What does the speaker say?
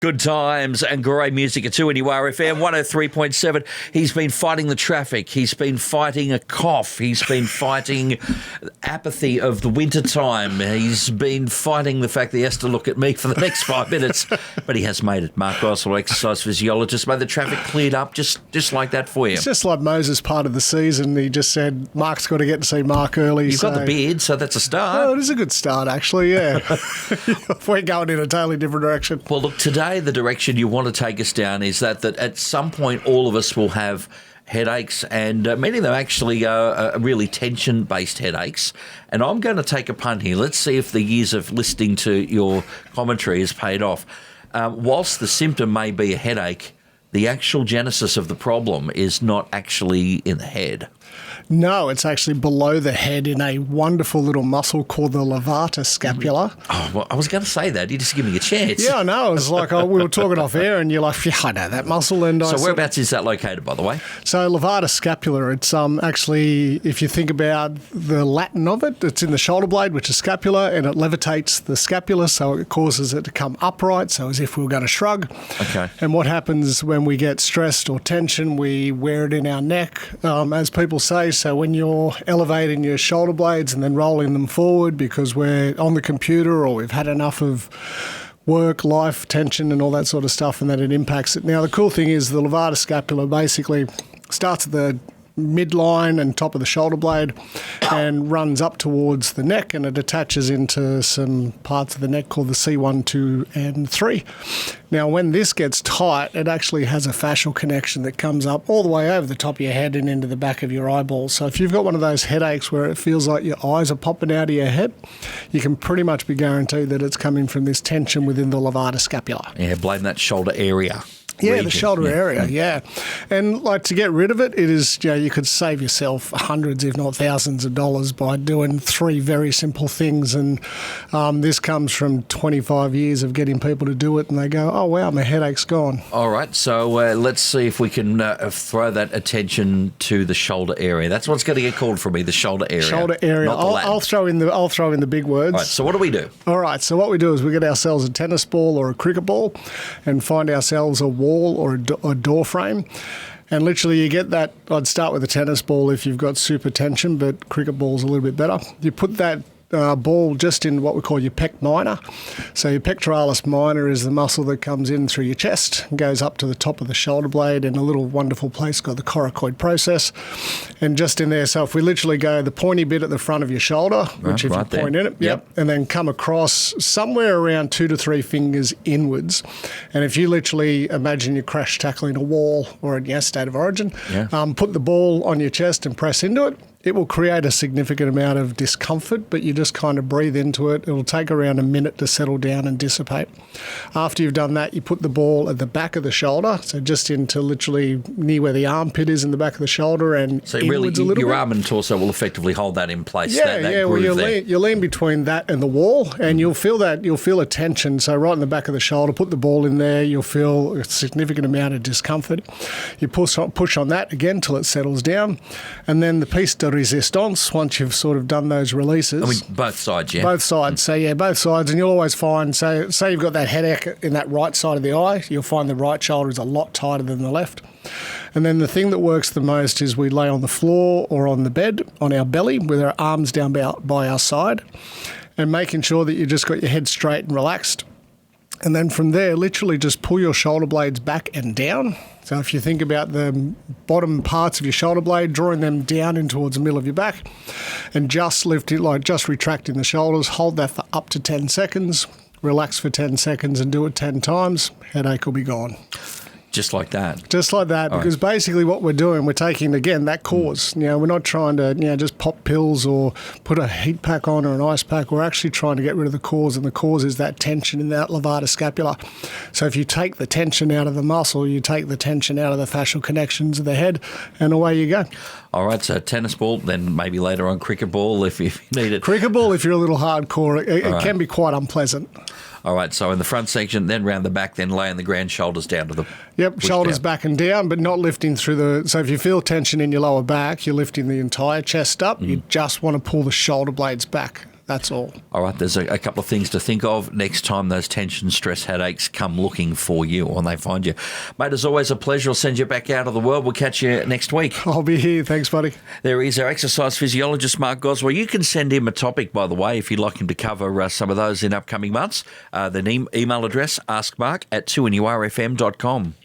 Good times and great music at 2NURFM 103.7. He's been fighting the traffic. He's been fighting a cough. He's been fighting apathy of the winter time. He's been fighting the fact that he has to look at me for the next 5 minutes. But he has made it. Mark Goswell, exercise physiologist, made the traffic cleared up just like that for you. It's just like Moses part of the season. He just said, Mark's got to get to see Mark early. You've got the beard, so that's a start. Oh, it is a good start, actually, yeah. We're going in a totally different direction. Well, look, today the direction you want to take us down is that at some point all of us will have headaches, and many of them actually are really tension-based headaches. And I'm going to take a punt here. Let's see if the years of listening to your commentary has paid off. Whilst the symptom may be a headache, the actual genesis of the problem is not actually in the head. No, it's actually below the head in a wonderful little muscle called the levator scapula. Oh, well, I was going to say that. You just give me a chance. Yeah, I know. It was like we were talking off air and you're like, yeah, I know that muscle. And so whereabouts is that located, by the way? So levator scapula, it's actually, if you think about the Latin of it, it's in the shoulder blade, which is scapula, and it levitates the scapula, so it causes it to come upright, so as if we were going to shrug. Okay. And what happens when we get stressed or tension, we wear it in our neck, as people say. So when you're elevating your shoulder blades and then rolling them forward because we're on the computer or we've had enough of work, life, tension and all that sort of stuff, and then it impacts it. Now, the cool thing is the levator scapula basically starts at the midline and top of the shoulder blade and runs up towards the neck, and it attaches into some parts of the neck called the C1, 2 and 3. Now when this gets tight, it actually has a fascial connection that comes up all the way over the top of your head and into the back of your eyeballs. So if you've got one of those headaches where it feels like your eyes are popping out of your head, you can pretty much be guaranteed that it's coming from this tension within the levator scapula. Yeah, blame that shoulder area. Yeah, region. the shoulder area, yeah. And like to get rid of it, it is, you could save yourself hundreds, if not thousands of dollars by doing 3 very simple things. And this comes from 25 years of getting people to do it, and they go, oh, wow, my headache's gone. All right, so let's see if we can throw that attention to the shoulder area. That's what's going to get called for me, the shoulder area. Shoulder area. Not the Latin. I'll throw in the big words. All right, so what do we do? All right, so what we do is we get ourselves a tennis ball or a cricket ball and find ourselves a wall or a door frame. And literally you get that, I'd start with a tennis ball if you've got super tension, but cricket ball's a little bit better. You put that ball just in what we call your pec minor. So your pectoralis minor is the muscle that comes in through your chest and goes up to the top of the shoulder blade in a little wonderful place called the coracoid process. And just in there, so if we literally go the pointy bit at the front of your shoulder, which if you point in it, and then come across somewhere around 2 to 3 fingers inwards. And if you literally imagine you crash tackling a wall or in your state of origin, put the ball on your chest and press into it. It will create a significant amount of discomfort, but you just kind of breathe into it. It'll take around a minute to settle down and dissipate. After you've done that, you put the ball at the back of the shoulder, so just into literally near where the armpit is in the back of the shoulder and so really your arm and torso will effectively hold that in place. Yeah, well, you lean between that and the wall, and you'll feel a tension. So right in the back of the shoulder, put the ball in there, you'll feel a significant amount of discomfort. You push on that again till it settles down, and then the piece de resistance, once you've sort of done those releases. I mean, both sides, yeah? Both sides. So, yeah, both sides. And you'll always find, say you've got that headache in that right side of the eye, you'll find the right shoulder is a lot tighter than the left. And then the thing that works the most is we lay on the floor or on the bed, on our belly, with our arms down by our side, and making sure that you just got your head straight and relaxed. And then from there, literally just pull your shoulder blades back and down. So if you think about the bottom parts of your shoulder blade, drawing them down in towards the middle of your back, and just lift it, like just retracting the shoulders, hold that for up to 10 seconds, relax for 10 seconds and do it 10 times, headache will be gone. Just like that? Just like that, because basically what we're doing, we're taking, again, that cause. We're not trying to, just pop pills or put a heat pack on or an ice pack. We're actually trying to get rid of the cause, and the cause is that tension in that levator scapula. So if you take the tension out of the muscle, you take the tension out of the fascial connections of the head, and away you go. All right, so tennis ball, then maybe later on cricket ball if you need it. Cricket ball, if you're a little hardcore, it can be quite unpleasant. All right, so in the front section, then round the back, then lay on the ground, shoulders down to the... Yep, shoulders back and down, but not lifting through the... So if you feel tension in your lower back, you're lifting the entire chest up. You just want to pull the shoulder blades back. That's all. All right, there's a couple of things to think of next time those tension, stress, headaches come looking for you or they find you. Mate, as always, a pleasure. I'll send you back out of the world. We'll catch you next week. I'll be here. Thanks, buddy. There is our exercise physiologist, Mark Goswell. You can send him a topic, by the way, if you'd like him to cover some of those in upcoming months. The email address, askmark@2nurfm.com.